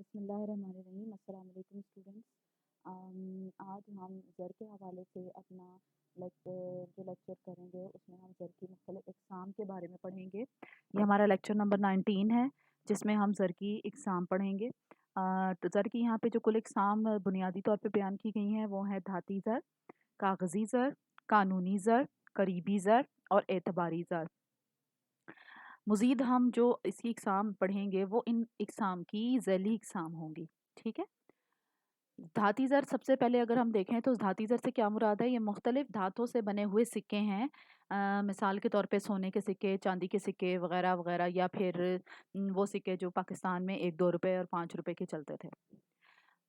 बिस्मिल्लाहिर्रहमानिर्रहीम। अस्सलाम वालेकुम स्टूडेंट्स। आज हम ज़र के हवाले से अपना जो लेक्चर करेंगे उसमें हम ज़र की मुख्तलिफ इक़साम के बारे में पढ़ेंगे। ये हमारा लेक्चर नंबर 19 है जिसमें हम ज़र की इक़साम पढ़ेंगे। तो ज़र की यहाँ पे जो कुल इक़साम बुनियादी तौर पे बयान की गई हैं वो हैं धाती ज़र, कागज़ी ज़र, कानूनी ज़र, करीबी ज़र और एतबारी ज़र। मज़ीद हम जो इसकी इक़साम पढ़ेंगे वो इन इक़साम की ज़ैली इक़साम होंगी। ठीक है। धाती ज़र सबसे पहले अगर हम देखें तो धाती ज़र से क्या मुराद है, ये मुख्तलिफ धातों से बने हुए सिक्के हैं। मिसाल के तौर पे सोने के सिक्के, चांदी के सिक्के वगैरह वगैरह, या फिर वो सिक्के जो पाकिस्तान में 1-2 रुपए और 5 रुपए के चलते थे।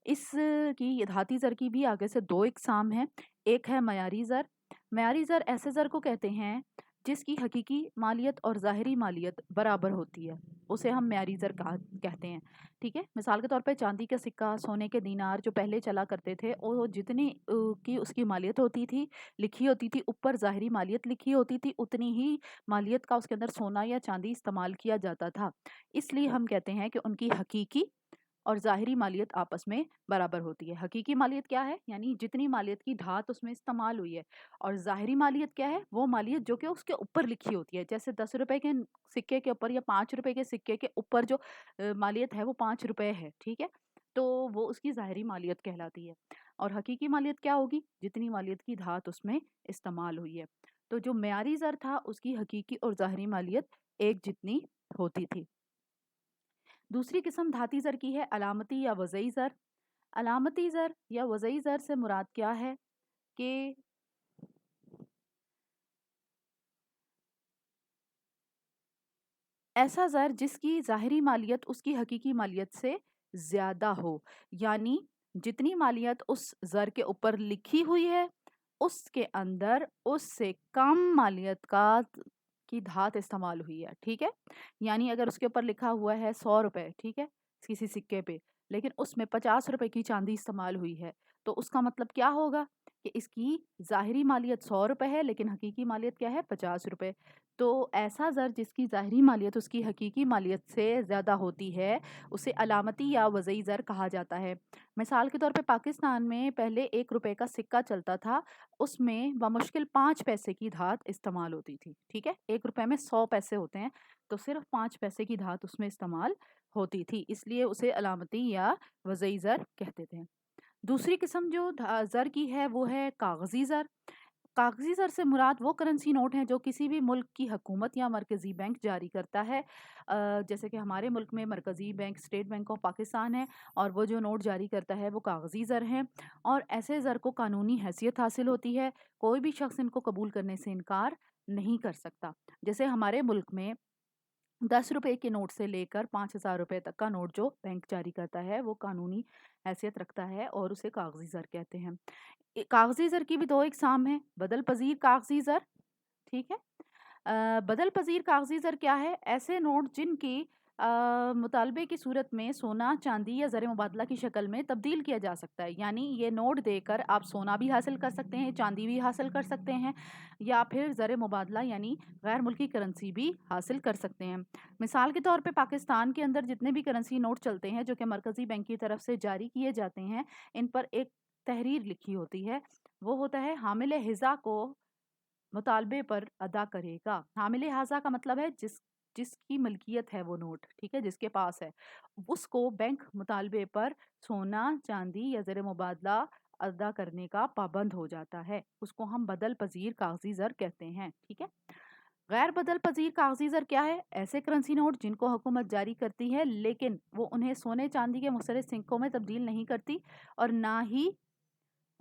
इस की धाती ज़र की भी आगे से दो इक़साम हैं। एक है मयारी ज़र। मयारी ज़र ऐसे ज़र को कहते हैं जिसकी हकीकी मालियत और ज़ाहिरी मालियत बराबर होती है, उसे हम मयारी ज़र कहते हैं। ठीक है। मिसाल के तौर पे चांदी का सिक्का, सोने के दीनार जो पहले चला करते थे, वो जितनी की उसकी मालियत होती थी, लिखी होती थी, ऊपर ज़ाहिरी मालियत लिखी होती थी, उतनी ही मालियत का उसके अंदर सोना या चांदी इस्तेमाल किया जाता था। इसलिए हम कहते हैं कि उनकी हकीकी और ज़ाहिरी मालियत आपस में बराबर होती है। हकीकी मालियत क्या है, यानी जितनी मालियत की धात उसमें इस्तेमाल हुई है, और ज़ाहिरी मालियत क्या है, वो मालियत जो कि उसके ऊपर लिखी होती है। जैसे 10 रुपए के सिक्के के ऊपर या 5 रुपए के सिक्के के ऊपर जो मालियत है वो 5 रुपए है। ठीक है। तो वो उसकी ज़ाहिरी मालियत कहलाती है। और हकीकी मालियत क्या होगी, जितनी मालियत की धात उसमें इस्तेमाल हुई है। तो जो मेयारी ज़र था उसकी हकीकी और ज़ाहिरी मालियत एक जितनी होती थी। दूसरी किस्म धाती ज़र की है अलामती या वज़ई ज़र। अलामती ज़र या वज़ई ज़र से मुराद क्या है कि ऐसा ज़र जिसकी ज़ाहिरी मालियत उसकी हकीकी मालियत से ज़्यादा हो, यानी जितनी मालियत उस ज़र के ऊपर लिखी हुई है उसके अंदर उससे कम मालियत की धात इस्तेमाल हुई है। ठीक है। यानी अगर उसके ऊपर लिखा हुआ है 100 रुपए, ठीक है, किसी सिक्के पे, लेकिन उसमें 50 रुपए की चांदी इस्तेमाल हुई है, तो उसका मतलब क्या होगा कि इसकी ज़ाहिरी मालियत 100 रुपए है लेकिन हकीकी मालियत क्या है, 50 रुपए। तो ऐसा ज़र जिसकी ज़ाहिरी मालियत उसकी हकीकी मालियत से ज़्यादा होती है उसे अलामती या वज़ई ज़र कहा जाता है। मिसाल के तौर पे पाकिस्तान में पहले 1 रुपए का सिक्का चलता था, उसमें बमुश्किल 5 पैसे की धात इस्तेमाल होती थी। ठीक है। 1 रुपए में 100 पैसे होते हैं, तो सिर्फ 5 पैसे की धात उसमें इस्तेमाल होती थी, इसलिए उसे अलामती या वज़ई ज़र कहते थे। दूसरी किस्म जो ज़र की है वो है कागज़ी ज़र। कागज़ी ज़र से मुराद वो करेंसी नोट हैं जो किसी भी मुल्क की हुकूमत या मरकज़ी बैंक जारी करता है। जैसे कि हमारे मुल्क में मरकज़ी bank state bank of Pakistan है, और वो जो नोट जारी करता है वो कागज़ी ज़र हैं, और ऐसे ज़र को कानूनी हैसियत हासिल होती है, कोई भी शख्स इनको कबूल करने से इनकार नहीं कर सकता। जैसे हमारे मुल्क में 10 रुपए के नोट से लेकर 5,000 रुपए तक का नोट जो बैंक जारी करता है वो कानूनी हैसियत रखता है और उसे कागज़ी ज़र कहते हैं। कागज़ी ज़र की भी दो इकसाम हैं, बदल पजीर कागज़ी ज़र। ठीक है। बदल पजीर कागज़ी ज़र क्या है, ऐसे नोट जिनकी मुतालबे की सूरत में सोना, चांदी या ज़र मुबादला की शक्ल में तब्दील किया जा सकता है। यानी ये नोट देकर आप सोना भी हासिल कर सकते हैं, चांदी भी हासिल कर सकते हैं, या फिर ज़र मुबादला यानी गैर मुल्की करेंसी भी हासिल कर सकते हैं। मिसाल के तौर पे पाकिस्तान के अंदर जितने भी करेंसी नोट चलते हैं जो कि मरकज़ी बैंक की तरफ से जारी किए जाते हैं, इन पर एक तहरीर लिखी होती है, वो होता है हामिल हिज़ा को मुतालबे पर अदा करेगा। हामिल हाज़ा का मतलब है जिसकी मलकियत है वो नोट, ठीक है, जिसके पास है, उसको बैंक मुतालबे पर सोना, चांदी या ज़र मुबादला अदा करने का पाबंद हो जाता है। उसको हम बदल पजीर कागज़ी ज़र कहते हैं। ठीक है। गैर बदल पजीर कागज़ी ज़र क्या है, ऐसे करेंसी नोट जिनको हुकूमत जारी करती है लेकिन वो उन्हें सोने चांदी के मुख्तलिफ सिक्कों में तब्दील नहीं करती, और ना ही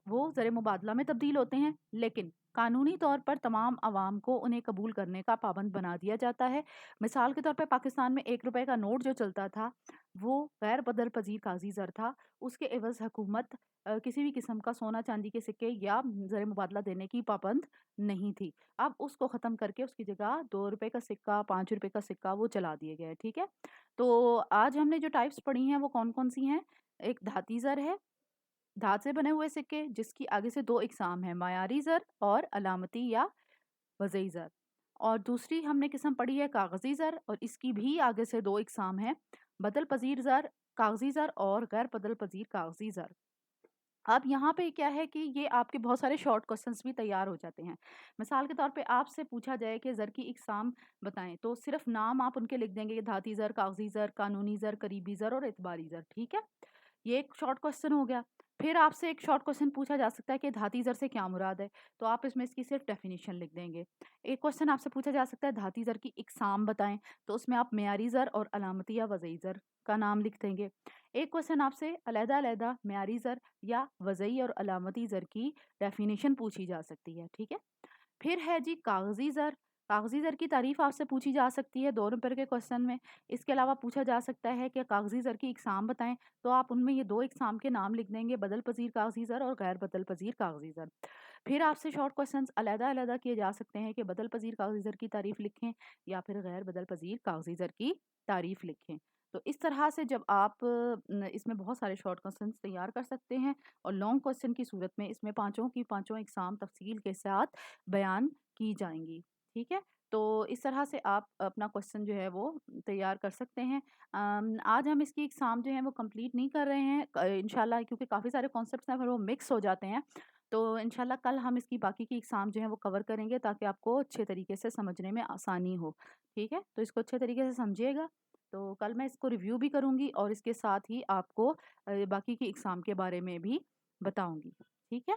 वो ज़र मुबादला में तब्दील होते हैं, लेकिन कानूनी तौर पर तमाम अवाम को उन्हें कबूल करने का पाबंद बना दिया जाता है। मिसाल के तौर पे पाकिस्तान में 1 रुपए का नोट जो चलता था वो गैर बदल पजीर कागज़ी ज़र था। उसके एवज़ हुकूमत किसी भी किस्म का सोना चांदी के सिक्के या ज़र मुबादला देने की पाबंद नहीं थी। अब उसको ख़त्म करके उसकी जगह 2 रुपए का सिक्का, 5 रुपए का सिक्का वो चला दिए गए। ठीक है। तो आज हमने जो टाइप्स पढ़ी हैं वो कौन कौन सी हैं, एक धाती ज़र है, धात से बने हुए सिक्के जिसकी आगे से दो इकसाम है, मायारी ज़र और अलामती या वज़ई ज़र। और दूसरी हमने किस्म पढ़ी है कागज़ी ज़र, और इसकी भी आगे से दो इकसाम है, बदल पजीर ज़र कागजी ज़र और गैर बदल पजीर कागजी ज़र। अब यहाँ पे क्या है कि ये आपके बहुत सारे शॉर्ट क्वेश्चंस भी तैयार हो जाते हैं। मिसाल के तौर पे आपसे पूछा जाए कि ज़र की इक़साम बताएँ, तो सिर्फ़ नाम आप उनके लिख देंगे कि धाती ज़र, कागज़ी ज़र, कानूनी ज़र, करीबी ज़र और एतबारी ज़र, ठीक है? ये एक शॉर्ट क्वेश्चन हो गया। फिर आपसे एक शॉर्ट क्वेश्चन पूछा जा सकता है कि धाती ज़र से क्या मुराद है? तो आप इसमें इसकी सिर्फ़ डेफ़िनिशन लिख देंगे। एक क्वेश्चन आपसे पूछा जा सकता है धाती ज़र की इक़साम बताएँ, तो उसमें आप मेयारी ज़र और अलामती या वज़ई ज़र का नाम लिख देंगे। एक क्वेश्चन आपसे अलग-अलग मेयारी ज़र या वज़ई और अलामती ज़र की डेफ़िनिशन पूछी जा सकती है, ठीक है? फिर है जी कागज़ी ज़र। कागज़ी ज़र की तारीफ़ आपसे पूछी जा सकती है 2 नंबर के क्वेश्चन में। इसके अलावा पूछा जा सकता है कि कागज़ी ज़र की इक़साम बताएँ, तो आप उनमें ये 2 इक़साम के नाम लिख देंगे, बदल पज़ीर कागज़ी ज़र और गैर बदल पज़ीर कागज़ी ज़र। फिर आपसे शॉर्ट क्वेश्चन्स अलग-अलग किए जा सकते हैं कि बदल पज़ीर कागज़ी ज़र की तारीफ़ लिखें या फिर गैर बदल पज़ीर कागज़ी ज़र की तारीफ़ लिखें। तो इस तरह से जब आप इसमें बहुत सारे शॉर्ट क्वेश्चन्स तैयार कर सकते हैं और लॉन्ग क्वेश्चन की सूरत में इसमें पाँचों की पाँचों इक़साम तफ़सील के साथ बयान की जाएँगी, ठीक है? तो इस तरह से आप अपना क्वेश्चन जो है वो तैयार कर सकते हैं। आज हम इसकी एग्ज़ाम जो है वो कंप्लीट नहीं कर रहे हैं इंशाल्लाह, क्योंकि काफ़ी सारे कॉन्सेप्ट्स हैं फिर वो मिक्स हो जाते हैं। तो इंशाल्लाह कल हम इसकी बाकी की एग्ज़ाम जो है वो कवर करेंगे ताकि आपको अच्छे तरीके से समझने में आसानी हो, ठीक है? तो इसको अच्छे तरीके से समझिएगा। तो कल मैं इसको रिव्यू भी करूँगी और इसके साथ ही आपको बाकी की एग्ज़ाम के बारे में भी बताऊँगी, ठीक है?